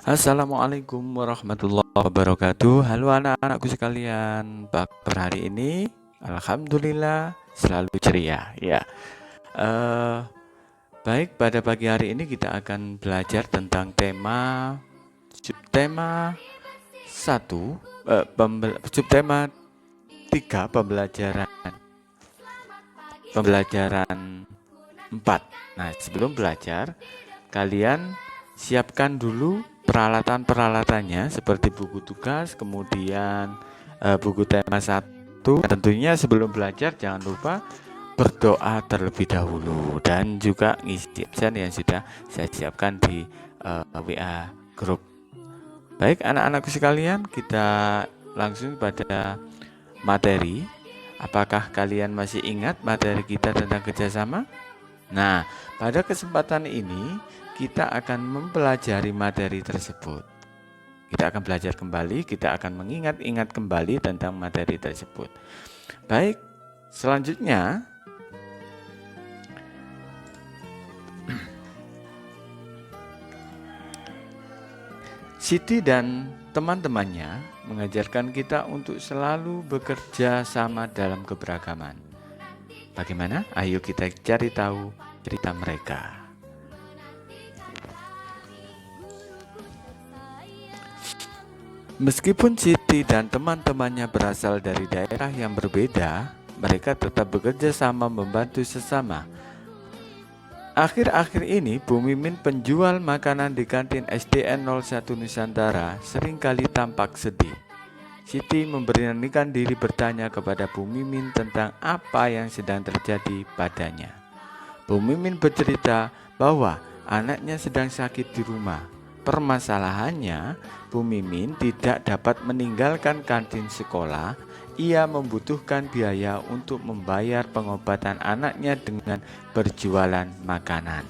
Assalamualaikum warahmatullahi wabarakatuh. Halo anak-anakku sekalian. Apa kabar hari ini? Alhamdulillah selalu ceria. Ya. eh, Baik, pada pagi hari ini kita akan belajar tentang subtema 1, subtema 3, pembelajaran 4. Nah, sebelum belajar, kalian siapkan dulu peralatan-peralatannya seperti buku tugas, kemudian buku tema 1. Dan tentunya sebelum belajar jangan lupa berdoa terlebih dahulu dan juga ngisi absen yang sudah saya siapkan di WA grup. Baik, anak-anakku sekalian, kita langsung pada materi. Apakah kalian masih ingat materi kita tentang kerjasama? Nah, pada kesempatan ini kita akan mempelajari materi tersebut. Kita akan belajar kembali, kita akan mengingat-ingat kembali tentang materi tersebut. Baik, selanjutnya Siti dan teman-temannya mengajarkan kita untuk selalu bekerja sama dalam keberagaman. Bagaimana? Ayo kita cari tahu cerita mereka. Meskipun Siti dan teman-temannya berasal dari daerah yang berbeda, mereka tetap bekerja sama membantu sesama. Akhir-akhir ini, Bu Mimin penjual makanan di kantin SDN 01 Nusantara seringkali tampak sedih. Siti memberanikan diri bertanya kepada Bu Mimin tentang apa yang sedang terjadi padanya. Bu Mimin bercerita bahwa anaknya sedang sakit di rumah. Permasalahannya, Bu Mimin tidak dapat meninggalkan kantin sekolah. Ia membutuhkan biaya untuk membayar pengobatan anaknya dengan berjualan makanan.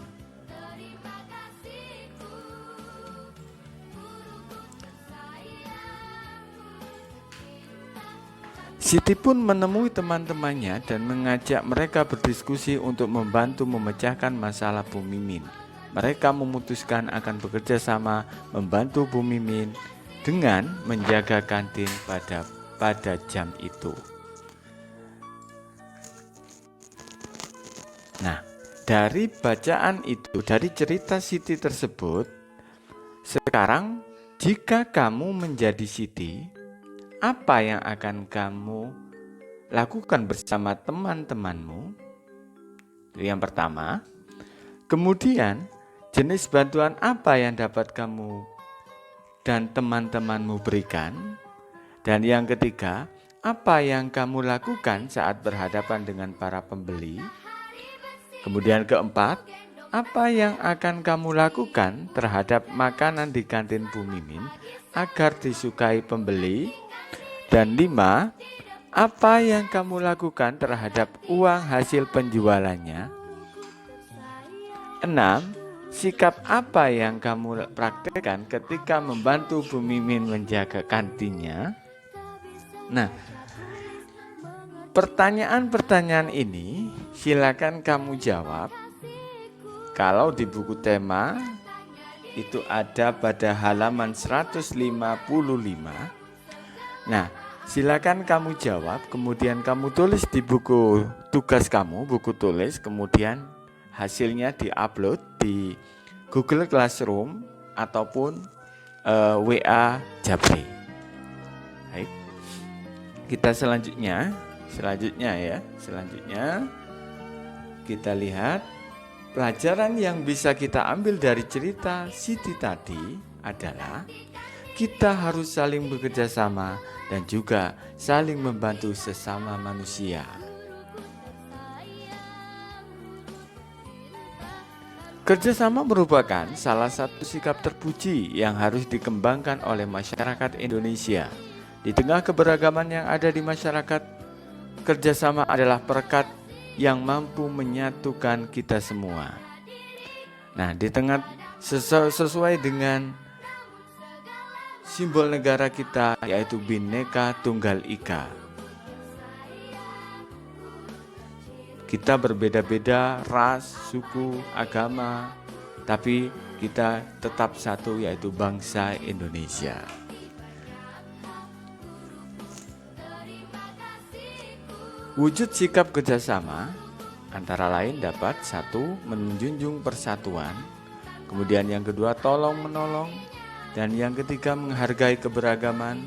Siti pun menemui teman-temannya dan mengajak mereka berdiskusi untuk membantu memecahkan masalah Bu Mimin. Mereka memutuskan akan bekerja sama membantu Bu Mimin dengan menjaga kantin pada jam itu. Nah, dari bacaan itu, dari cerita Siti tersebut, sekarang jika kamu menjadi Siti, apa yang akan kamu lakukan bersama teman-temanmu? Itu yang pertama. Kemudian, jenis bantuan apa yang dapat kamu dan teman-temanmu berikan? Dan yang ketiga, apa yang kamu lakukan saat berhadapan dengan para pembeli? Kemudian keempat, apa yang akan kamu lakukan terhadap makanan di kantin Bu Mimin agar disukai pembeli? Dan lima, apa yang kamu lakukan terhadap uang hasil penjualannya? Enam, sikap apa yang kamu praktekkan ketika membantu Bu Mimin menjaga kantinnya? Nah, pertanyaan-pertanyaan ini silakan kamu jawab. Kalau di buku tema itu ada pada halaman 155. Nah, silakan kamu jawab, kemudian kamu tulis di buku tugas kamu, buku tulis, kemudian hasilnya diupload di Google Classroom ataupun WA Jabri. Baik. Kita selanjutnya kita lihat pelajaran yang bisa kita ambil dari cerita Siti tadi adalah kita harus saling bekerja sama dan juga saling membantu sesama manusia. Kerjasama merupakan salah satu sikap terpuji yang harus dikembangkan oleh masyarakat Indonesia. Di tengah keberagaman yang ada di masyarakat, kerjasama adalah perekat yang mampu menyatukan kita semua. Nah, di tengah sesuai dengan simbol negara kita, yaitu Bhinneka Tunggal Ika. Kita berbeda-beda ras, suku, agama, tapi kita tetap satu, yaitu bangsa Indonesia. Wujud sikap kerjasama antara lain dapat: satu, menjunjung persatuan, kemudian yang kedua tolong menolong, dan yang ketiga menghargai keberagaman,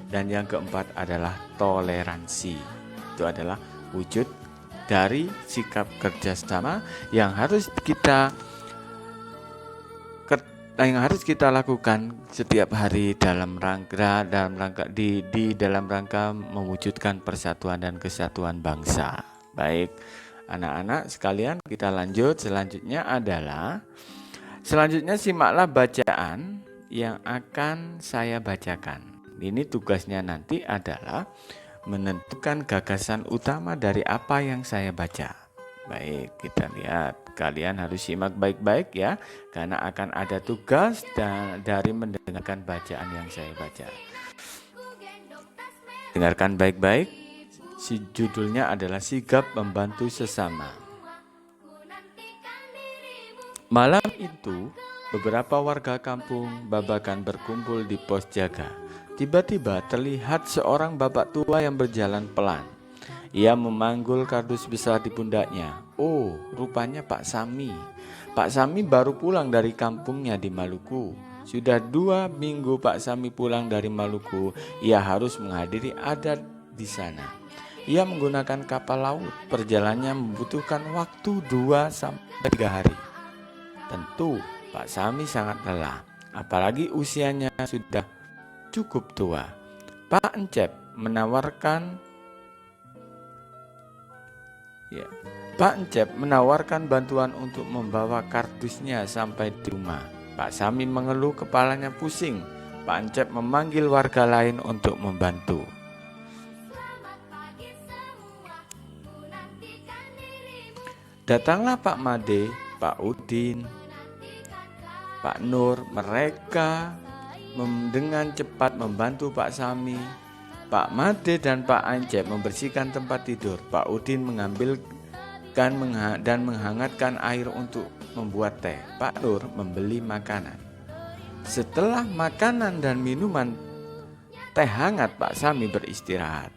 dan yang keempat adalah toleransi. Itu adalah wujud dari sikap kerjasama yang harus kita lakukan setiap hari dalam rangka mewujudkan persatuan dan kesatuan bangsa. Baik, anak-anak sekalian, kita lanjut. Selanjutnya simaklah bacaan yang akan saya bacakan. Ini tugasnya nanti adalah menentukan gagasan utama dari apa yang saya baca. Baik, kita lihat. Kalian harus simak baik-baik ya, karena akan ada tugas dari mendengarkan bacaan yang saya baca. Dengarkan baik-baik. Si judulnya adalah sigap membantu sesama. Malam itu, beberapa warga kampung Babakan berkumpul di pos jaga. Tiba-tiba terlihat seorang bapak tua yang berjalan pelan. Ia memanggul kardus besar di pundaknya. Oh, rupanya Pak Sami. Pak Sami baru pulang dari kampungnya di Maluku. Sudah 2 minggu Pak Sami pulang dari Maluku. Ia harus menghadiri adat di sana. Ia menggunakan kapal laut. Perjalanannya membutuhkan waktu 2-3 hari. Tentu Pak Sami sangat lelah, apalagi usianya sudah cukup tua. Pak Encep menawarkan bantuan untuk membawa kardusnya sampai di rumah. Pak Sami mengeluh kepalanya pusing. Pak Encep memanggil warga lain untuk membantu. Datanglah Pak Made, Pak Udin, Pak Nur. Mereka dengan cepat membantu Pak Sami. Pak Made dan Pak Encep membersihkan tempat tidur. Pak Udin mengambilkan dan menghangatkan air untuk membuat teh. Pak Nur membeli makanan. Setelah makanan dan minuman teh hangat, Pak Sami beristirahat.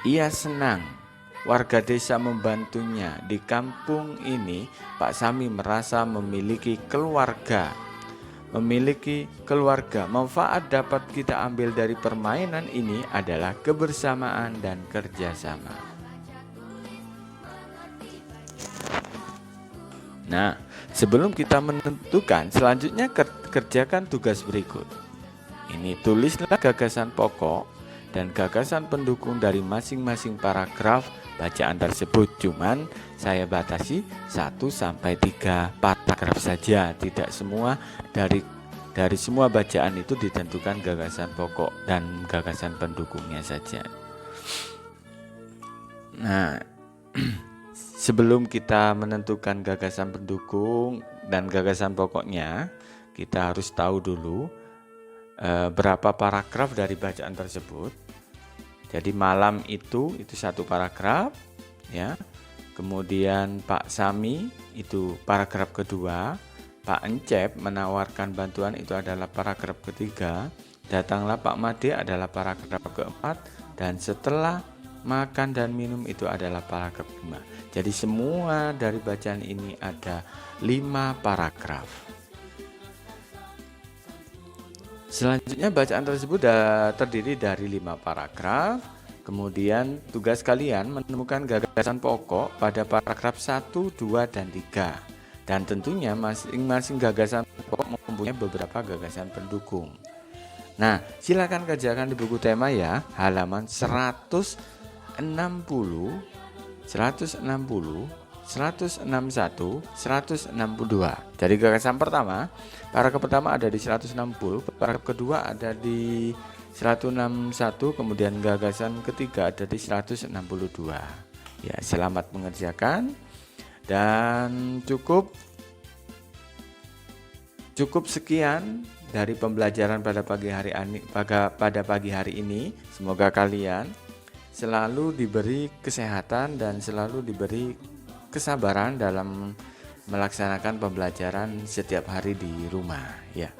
Ia senang warga desa membantunya. Di kampung ini, Pak Sami merasa memiliki keluarga. Manfaat dapat kita ambil dari permainan ini adalah kebersamaan dan kerjasama. Nah, sebelum kita menentukan, selanjutnya kerjakan tugas berikut. Ini tulislah gagasan pokok dan gagasan pendukung dari masing-masing paragraf bacaan tersebut. Cuman saya batasi 1-3 paragraf saja. Tidak semua dari semua bacaan itu ditentukan gagasan pokok dan gagasan pendukungnya saja. Nah, sebelum kita menentukan gagasan pendukung dan gagasan pokoknya, kita harus tahu dulu berapa paragraf dari bacaan tersebut. Jadi malam itu 1 paragraf ya. Kemudian Pak Sami itu paragraf kedua, Pak Encep menawarkan bantuan itu adalah paragraf ketiga, datanglah Pak Made adalah paragraf keempat, dan setelah makan dan minum itu adalah paragraf 5. Jadi semua dari bacaan ini ada 5 paragraf. Selanjutnya bacaan tersebut terdiri dari 5 paragraf. Kemudian tugas kalian menemukan gagasan pokok pada paragraf 1, 2, dan 3. Dan tentunya masing-masing gagasan pokok mempunyai beberapa gagasan pendukung. Nah, silakan kerjakan di buku tema ya, halaman 160, 161, 162. Jadi gagasan pertama, paragraf pertama ada di 160, paragraf kedua ada di 161, kemudian gagasan ketiga ada di 162. Ya, selamat mengerjakan. Dan cukup sekian dari pembelajaran pada pagi hari ini. Semoga kalian selalu diberi kesehatan dan selalu diberi kesabaran dalam melaksanakan pembelajaran setiap hari di rumah ya.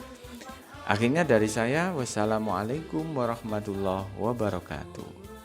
Akhirnya dari saya, wassalamualaikum warahmatullahi wabarakatuh.